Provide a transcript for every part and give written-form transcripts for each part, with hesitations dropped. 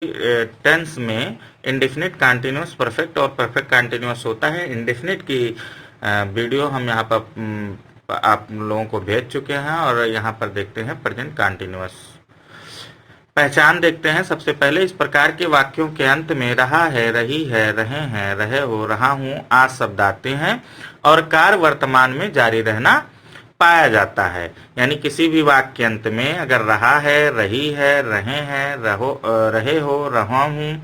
Tense में indefinite continuous perfect और perfect continuous होता है। इंडेफिनिट की वीडियो हम यहाँ पर आप लोगों को भेज चुके हैं और यहाँ पर देखते हैं प्रेजेंट कंटीन्यूअस। पहचान देखते हैं सबसे पहले। इस प्रकार के वाक्यों के अंत में रहा है, रही है, रहे हैं, रहे हो, रहा हूं आज शब्द आते हैं और कार्य वर्तमान में जारी रहना पाया जाता है। यानी किसी भी वाक्य के अंत में अगर रहा है, रही है, रहे हैं, रहे हो, रहा हूं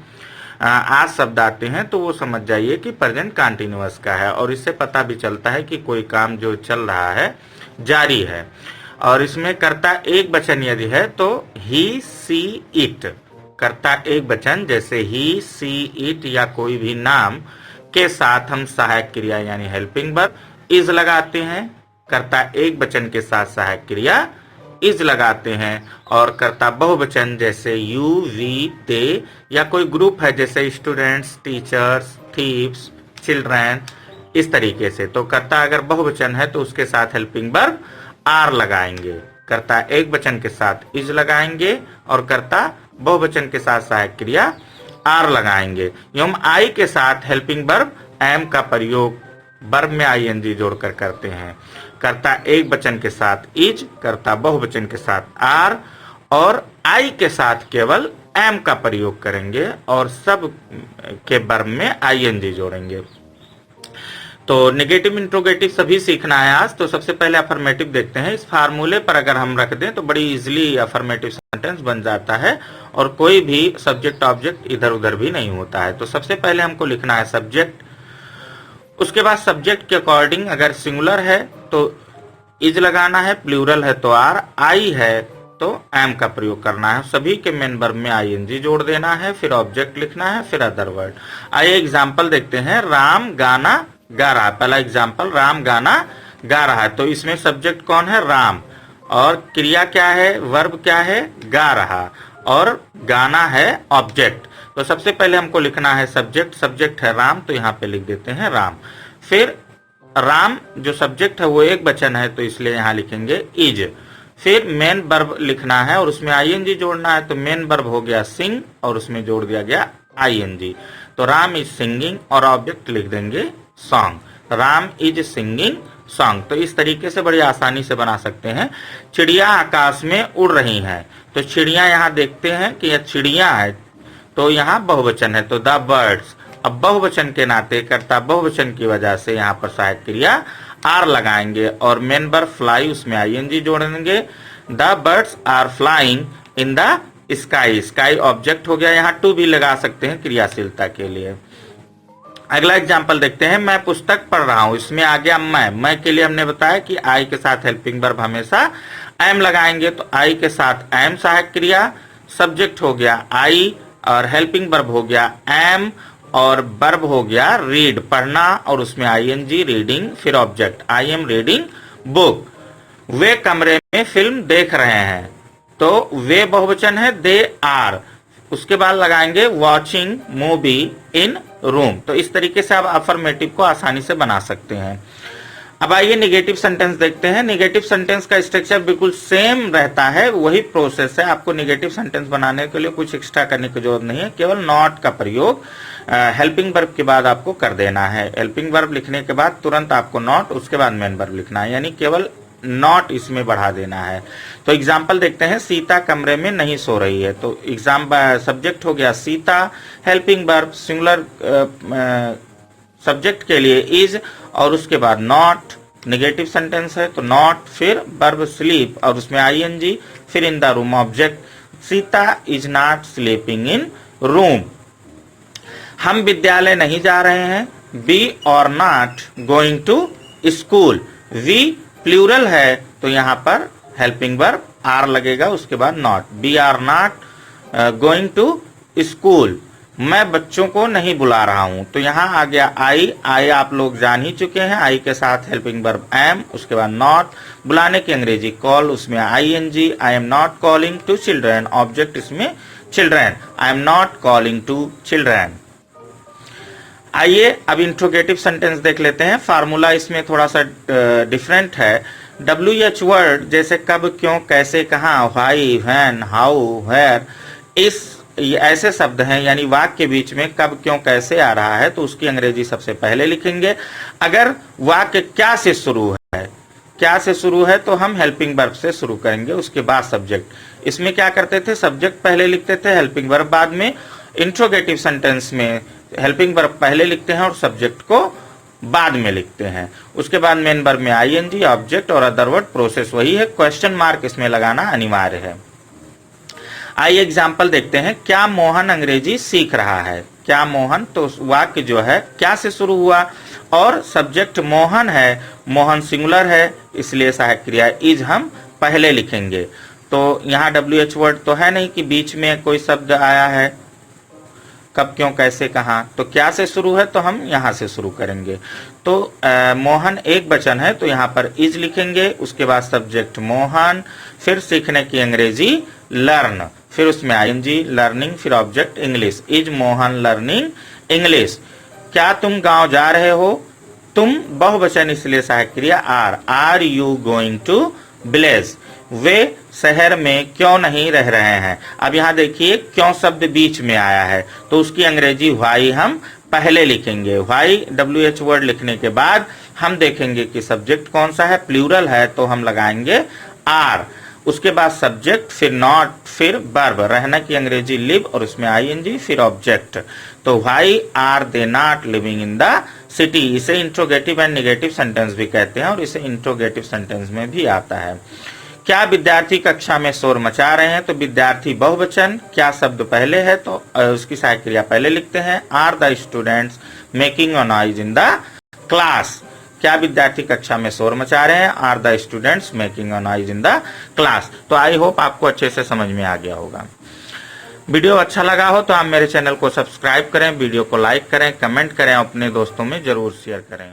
आज शब्द आते हैं तो वो समझ जाइए कि प्रेजेंट कंटीन्यूअस का है। और इससे पता भी चलता है कि कोई काम जो चल रहा है जारी है। और इसमें कर्ता एक वचन यदि है तो ही, सी, इट। कर्ता एक वचन जैसे ही, सी, इट या कोई भी नाम के साथ हम सहायक क्रिया यानी हेल्पिंग वर्ब इज लगाते हैं। कर्ता एक वचन के साथ सहायक क्रिया इज लगाते हैं। और कर्ता बहुवचन जैसे यू, वी, दे या कोई ग्रुप है जैसे स्टूडेंट्स, टीचर्स, थीव्स, चिल्ड्रन, इस तरीके से। तो कर्ता अगर बहुवचन है तो उसके साथ हेल्पिंग वर्ब आर लगाएंगे। कर्ता एक वचन के साथ इज लगाएंगे और कर्ता बहुवचन के साथ सहायक क्रिया आर लगाएंगे। एवं आई के साथ हेल्पिंग वर्ब एम का प्रयोग वर्ब में आईएनजी जोड़कर करते हैं। कर्ता एक वचन के साथ इज, कर्ता बहुवचन के साथ आर और आई के साथ केवल एम का प्रयोग करेंगे और सब के वर्ब में आईएनजी जोड़ेंगे। तो नेगेटिव इंट्रोगेटिव सभी सीखना है आज। तो सबसे पहले अफर्मेटिव देखते हैं। इस फार्मूले पर अगर हम रख दें तो बड़ी इजीली अफर्मेटिव सेंटेंस बन जाता है और कोई भी सब्जेक्ट ऑब्जेक्ट इधर उधर भी नहीं होता है। तो सबसे पहले हमको लिखना है सब्जेक्ट, उसके बाद सब्जेक्ट के अकॉर्डिंग अगर सिंगुलर है तो इज लगाना है, प्लूरल है तो आर, आई है तो एम का प्रयोग करना है। सभी के मेन वर्ब में आईएनजी जोड़ देना है, फिर ऑब्जेक्ट लिखना है, फिर अदर वर्ड। आइए एग्जाम्पल देखते हैं। राम गाना गा रहा है। पहला एग्जाम्पल, राम गाना गा रहा है। तो इसमें सब्जेक्ट कौन है? राम। और क्रिया क्या है? वर्ब क्या है? गा रहा। और गाना है ऑब्जेक्ट। तो सबसे पहले हमको लिखना है सब्जेक्ट। सब्जेक्ट है राम तो यहाँ पे लिख देते हैं राम। फिर राम जो सब्जेक्ट है वो एक वचन है तो इसलिए यहाँ लिखेंगे इज। फिर मेन वर्ब लिखना है और उसमें आईएनजी जोड़ना है। तो मेन वर्ब हो गया सिंग और उसमें जोड़ दिया गया आईएनजी। तो राम इज सिंगिंग और ऑब्जेक्ट लिख देंगे song. Ram is singing song. तो इस तरीके से बड़ी आसानी से बना सकते हैं। चिड़िया आकाश में उड़ रही हैं। तो चिड़िया यहाँ देखते हैं कि यह चिड़िया है तो यहाँ बहुवचन है तो द बर्ड्स। अब बहुवचन के नाते कर्ता बहुवचन की वजह से यहाँ पर सहायक क्रिया आर लगाएंगे और मेन वर्ब फ्लाई उसमें आईएनजी जोड़ेंगे। The birds are flying in the sky. Sky object हो गया, यहाँ टू भी लगा सकते हैं क्रियाशीलता के लिए। अगला एग्जाम्पल देखते हैं। मैं पुस्तक पढ़ रहा हूं। इसमें आ गया मैं के लिए हमने बताया कि आई के साथ हेल्पिंग वर्ब हमेशा एम लगाएंगे। तो आई के साथ एम सहायक क्रिया, सब्जेक्ट हो गया आई और हेल्पिंग वर्ब हो गया एम और वर्ब हो गया रीड पढ़ना और उसमें आईएनजी रीडिंग। फिर object I am reading book. वे कमरे में फिल्म देख रहे हैं तो वे बहुवचन है, दे आर। उसके बाद लगाएंगे वॉचिंग मूवी इन रूम। तो इस तरीके से आप अफर्मेटिव को आसानी से बना सकते हैं। अब आइए निगेटिव सेंटेंस देखते हैं। निगेटिव सेंटेंस का स्ट्रक्चर बिल्कुल सेम रहता है, वही प्रोसेस है। आपको निगेटिव सेंटेंस बनाने के लिए कुछ एक्स्ट्रा करने की जरूरत नहीं है, केवल नॉट का प्रयोग हेल्पिंग वर्ब के बाद आपको कर देना है। हेल्पिंग वर्ब लिखने के बाद तुरंत आपको नॉट, उसके बाद मेन वर्ब लिखना है, यानी केवल नॉट इसमें बढ़ा देना है। तो एग्जाम्पल देखते हैं। सीता कमरे में नहीं सो रही है। तो सब्जेक्ट हो गया Sita, helping verb singular subject के लिए इज और उसके बाद नॉट। नेगेटिव सेंटेंस है तो नॉट, फिर वर्ब स्लीप और उसमें आईएनजी, फिर in the room object. Sita is not sleeping in room. हम विद्यालय नहीं जा रहे हैं। We are not going to school. We plural है तो यहाँ पर हेल्पिंग वर्ब आर लगेगा, उसके बाद not. We are not going to school. मैं बच्चों को नहीं बुला रहा हूं तो यहाँ आ गया आई। आई आप लोग जान ही चुके हैं। आई के साथ हेल्पिंग वर्ब एम, उसके बाद नॉट। बुलाने की अंग्रेजी कॉल, उसमें ING. I am not calling to children, object इसमें children. I am not calling to children. आइए अब इंट्रोगेटिव सेंटेंस देख लेते हैं। फार्मूला इसमें थोड़ा सा डिफरेंट है। WH वर्ड जैसे कब, क्यों, कैसे, कहाँ, व्हाई, व्हेन, हाउ, वेयर, इस ये ऐसे शब्द हैं यानी वाक्य के बीच में कब क्यों कैसे आ रहा है तो उसकी अंग्रेजी सबसे पहले लिखेंगे। अगर वाक्य क्या से शुरू है, क्या से शुरू है तो हम हेल्पिंग वर्ब से शुरू करेंगे, उसके बाद सब्जेक्ट। इसमें क्या करते थे, सब्जेक्ट पहले लिखते थे, हेल्पिंग वर्ब बाद में। इंट्रोगेटिव सेंटेंस में हेल्पिंग वर्ब पहले लिखते हैं और सब्जेक्ट को बाद में लिखते हैं। उसके बाद मेन वर्ब में आईएनजी, ऑब्जेक्ट और अदर वर्ड, प्रोसेस वही है, क्वेश्चन मार्क इसमें लगाना अनिवार्य है। आइए एग्जाम्पल देखते हैं। क्या मोहन अंग्रेजी सीख रहा है? क्या मोहन, तो वाक्य जो है क्या से शुरू हुआ और सब्जेक्ट मोहन है, मोहन सिंगुलर है, इसलिए सहायक क्रिया इज हम पहले लिखेंगे। तो यहाँ WH वर्ड तो है नहीं कि बीच में कोई शब्द आया है, कब क्यों कैसे कहाँ, तो क्या से शुरू है तो हम यहाँ से शुरू करेंगे। तो मोहन एक वचन है तो यहाँ पर इज लिखेंगे, उसके बाद सब्जेक्ट मोहन, फिर सीखने की अंग्रेजी लर्न, फिर उसमें आईएनजी लर्निंग, फिर object English. Is Mohan learning English. क्या तुम गांव जा रहे हो? तुम बहुवचन इसलिए सहायक क्रिया are you going to village? वे शहर में क्यों नहीं रह रहे हैं? अब यहाँ देखिए क्यों शब्द बीच में आया है तो उसकी अंग्रेजी व्हाई हम पहले लिखेंगे। व्हाई WH वर्ड लिखने के बाद हम देखेंगे कि सब्जेक्ट कौन सा है, प्लूरल है तो हम लगाएंगे आर, उसके बाद सब्जेक्ट, फिर नॉट, फिर वर्ब, रहना की अंग्रेजी लिव और उसमें आईएनजी, फिर ऑब्जेक्ट। तो why are they not living in the city? इसे इंट्रोगेटिव एंड नेगेटिव सेंटेंस भी कहते हैं और इसे इंट्रोगेटिव सेंटेंस में भी आता है। क्या विद्यार्थी कक्षा में शोर मचा रहे हैं? तो विद्यार्थी बहुवचन, क्या शब्द पहले है तो उसकी सहायक क्रिया पहले लिखते हैं। Are the students making a noise in the class? क्या विद्यार्थी कक्षा में शोर मचा रहे हैं? Are the students making a noise in the class? तो आई होप आपको अच्छे से समझ में आ गया होगा। वीडियो अच्छा लगा हो तो आप मेरे चैनल को सब्सक्राइब करें, वीडियो को लाइक करें, कमेंट करें, अपने दोस्तों में जरूर शेयर करें।